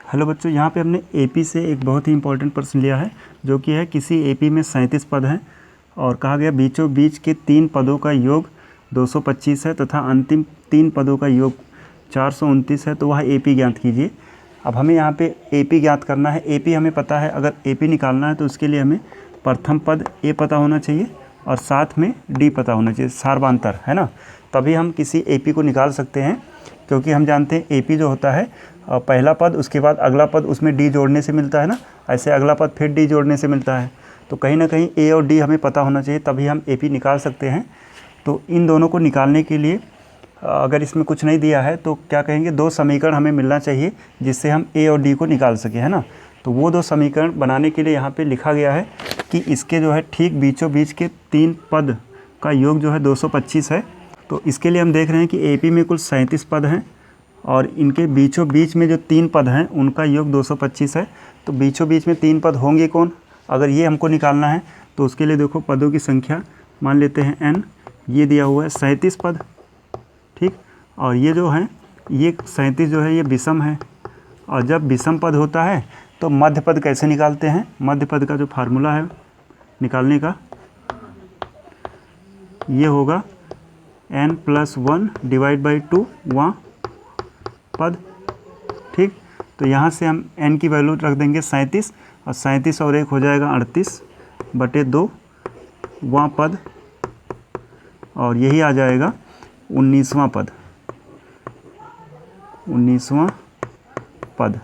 Hello बच्चों, यहाँ पे हमने एपी से एक बहुत ही इंपॉर्टेंट प्रश्न लिया है जो कि है किसी एपी में 37 पद हैं और कहा गया बीचों बीच के 3 पदों का योग 225 है तथा अंतिम 3 पदों का योग 429 है, तो वह एपी ज्ञात कीजिए। अब हमें यहाँ पे एपी ज्ञात करना है। एपी हमें पता है, अगर एपी निकालना है तो उसके लिए हमें प्रथम पद ए पता होना चाहिए और साथ में डी पता होना चाहिए, सार्वधांतर है ना, तभी हम किसी एपी को निकाल सकते हैं। क्योंकि हम जानते हैं एपी जो होता है पहला पद उसके बाद अगला पद उसमें डी जोड़ने से मिलता है ना, ऐसे अगला पद फिर डी जोड़ने से मिलता है। तो कहीं ना कहीं ए और डी हमें पता होना चाहिए, तभी हम एपी निकाल सकते हैं। तो इन दोनों को निकालने के लिए अगर इसमें कुछ नहीं दिया है तो क्या कहेंगे, 2 समीकरण हमें मिलना चाहिए जिससे हम ए और डी को निकाल सकें, है ना। तो वो 2 समीकरण बनाने के लिए यहाँ पे लिखा गया है कि इसके जो है ठीक बीचों बीच के 3 पद का योग जो है 225 है। तो इसके लिए हम देख रहे हैं कि एपी में कुल 37 पद हैं और इनके बीचों बीच में जो 3 पद हैं उनका योग 225 है। तो बीचों बीच में 3 पद होंगे कौन, अगर ये हमको निकालना है तो उसके लिए देखो पदों की संख्या मान लेते हैं n, ये दिया हुआ है 37 पद, ठीक। और ये जो है ये 37 जो है ये विषम है, और जब विषम पद होता है तो मध्य पद कैसे निकालते हैं, मध्य पद का जो फार्मूला है निकालने का ये होगा n+1 डिवाइड बाई 2 वहाँ पद, ठीक। तो यहाँ से हम n की वैल्यू रख देंगे 37 और 37 और 1 हो जाएगा 38/2 वहाँ पद, और यही आ जाएगा 19वां पद, 19वां पद।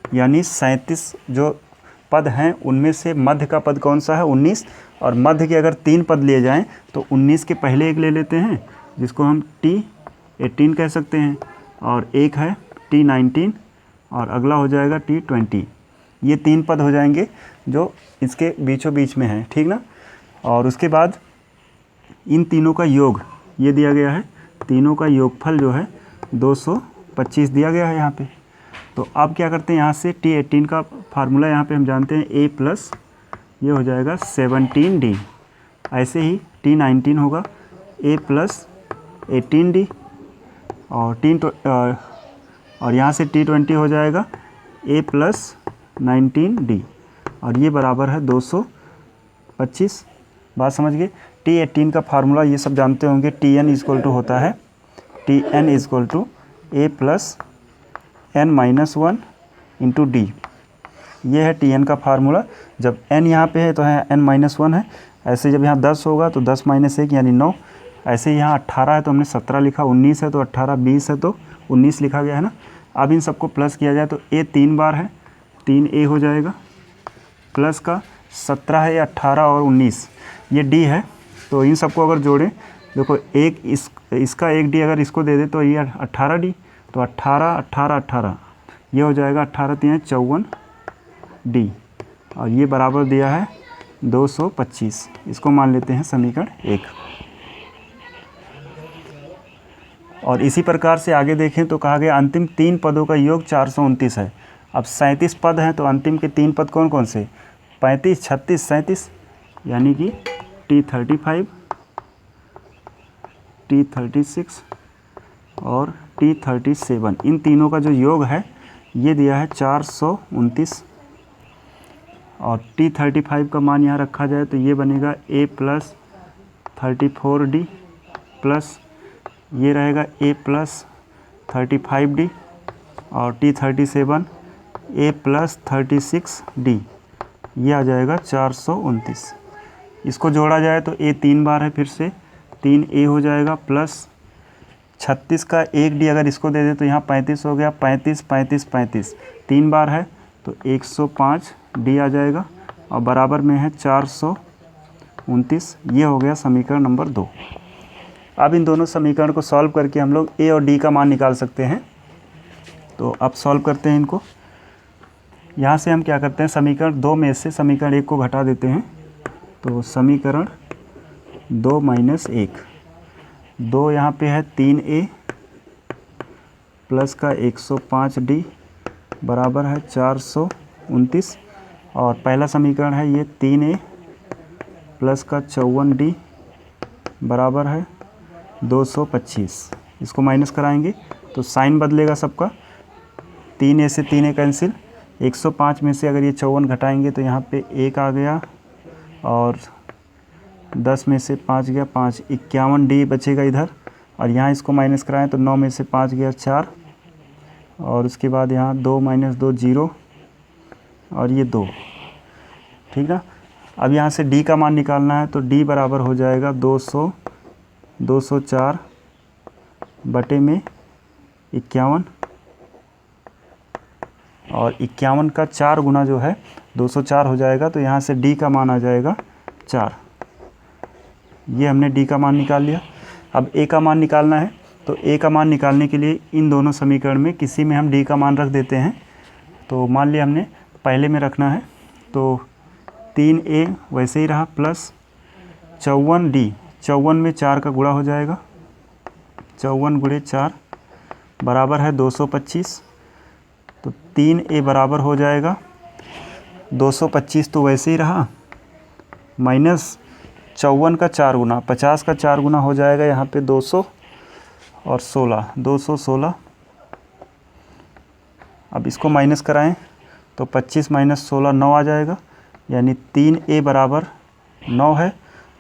यानी 37 जो पद हैं उनमें से मध्य का पद कौन सा है, 19। और मध्य के अगर 3 पद लिए जाएं तो 19 के पहले एक ले लेते हैं जिसको हम T18 कह सकते हैं, और एक है T19 और अगला हो जाएगा T20। ये 3 पद हो जाएंगे जो इसके बीचों बीच में हैं, ठीक ना। और उसके बाद इन तीनों का योग ये दिया गया है, तीनों का योगफल जो है 225 दिया गया है यहाँ पे। तो अब क्या करते हैं, यहाँ से T18 का फार्मूला यहाँ पे हम जानते हैं A प्लस ये हो जाएगा 17D, ऐसे ही T19 होगा A प्लस 18D और यहाँ से T20 हो जाएगा A प्लस 19D, और ये बराबर है 225। बात समझ गए। T18 का फार्मूला ये सब जानते होंगे, Tn इक्वल टू होता है Tn equal to A plus n-1 into D. ये है Tn का फार्मूला। जब n यहाँ पे है तो है n-1 है, ऐसे जब यहाँ 10 होगा तो 10 - 1 यानी 9, ऐसे ही यहाँ 18 है तो हमने 17 लिखा, 19 है तो 18, 20 है तो 19 लिखा गया है ना। अब इन सबको प्लस किया जाए तो A 3 बार है, 3A हो जाएगा, प्लस का 17 है, 18 और 19 ये D है। तो इन सबको अगर जोड़ें, देखो एक इसका एक D अगर इसको दे दे तो ये 18D, तो 18, 18, 18 ये हो जाएगा 18 3 54D, और ये बराबर दिया है 225। इसको मान लेते हैं समीकरण 1। और इसी प्रकार से आगे देखें तो कहा गया अंतिम 3 पदों का योग 429 है। अब 37 पद हैं तो अंतिम के 3 पद कौन कौन से, 35, 36, 37, यानी कि T35, T36 और T37, इन तीनों का जो योग है ये दिया है 429। और T35 का मान यहाँ रखा जाए तो ये बनेगा A प्लस 34D प्लस ये रहेगा A प्लस 35D, और T37 A प्लस 36D, ये आ जाएगा 429। इसको जोड़ा जाए तो A 3 बार है, फिर से 3A हो जाएगा, प्लस 36 का 1D अगर इसको दे दे तो यहाँ 35 हो गया, 35, 35, 35 3 बार है तो 105D आ जाएगा, और बराबर में है 429। ये हो गया समीकरण नंबर 2। अब इन दोनों समीकरण को सॉल्व करके हम लोग A और D का मान निकाल सकते हैं। तो अब सॉल्व करते हैं इनको। यहाँ से हम क्या करते हैं, समीकरण 2 में से समीकरण 1 को घटा देते हैं, तो समीकरण 2 - 1, 2 यहाँ पे है 3A प्लस का 105D बराबर है 429, और पहला समीकरण है ये 3A प्लस का 54D बराबर है 225। इसको माइनस कराएंगे तो साइन बदलेगा सबका, 3A से 3A कैंसिल, 105 में से अगर ये 54 घटाएंगे तो यहाँ पे 1 आ गया, और 10 में से 5 गया 5, 51D बचेगा इधर, और यहाँ इसको माइनस कराएं तो 9 में से 5 गया 4, और उसके बाद यहाँ 2 - 2 0, और ये 2, ठीक ना। अब यहाँ से D का मान निकालना है, तो D बराबर हो जाएगा 204 बटे में 51, और 51 का 4 गुना जो है 204 हो जाएगा, तो यहाँ से D का मान आ जाएगा 4। ये हमने D का मान निकाल लिया। अब A का मान निकालना है, तो A का मान निकालने के लिए इन दोनों समीकरण में किसी में हम D का मान रख देते हैं। तो मान लिया हमने पहले में रखना है, तो 3A वैसे ही रहा, प्लस 54D, 54 में 4 का गुणा हो जाएगा, 54 गुणे 4 बराबर है 225, तो 3A बराबर हो जाएगा 225, तो वैसे ही रहा, माइनस 54 का 4 गुना, 50 का 4 गुना हो जाएगा यहाँ पे 216, 216। अब इसको माइनस कराएं तो 25 - 16 9 आ जाएगा, यानी 3A बराबर 9 है,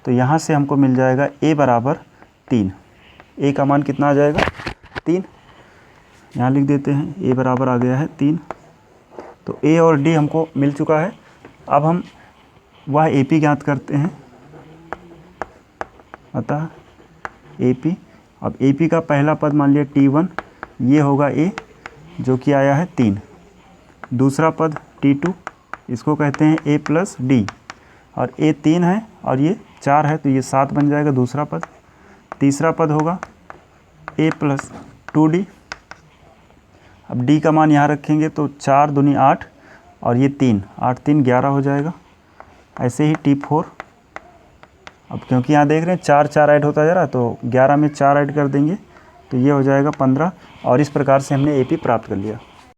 तो यहाँ से हमको मिल जाएगा A बराबर 3। A का मान कितना आ जाएगा 3, यहाँ लिख देते हैं, A बराबर आ गया है 3। तो A और D हमको मिल चुका है। अब हम वह AP ज्ञात करते हैं, अतः AP। अब AP का पहला पद मान लिया T1, ये होगा A जो कि आया है 3। दूसरा पद T2, इसको कहते हैं A + D, और A 3 है और ये 4 है, तो ये 7 बन जाएगा दूसरा पद। तीसरा पद होगा A + 2D। अब D का मान यहाँ रखेंगे तो 4 दूनी 8, और ये 3, 8 3 11 हो जाएगा। ऐसे ही T4, अब क्योंकि यहाँ देख रहे हैं 4 4 ऐड होता जा रहा है, तो 11 में 4 ऐड कर देंगे, तो ये हो जाएगा 15, और इस प्रकार से हमने AP प्राप्त कर लिया।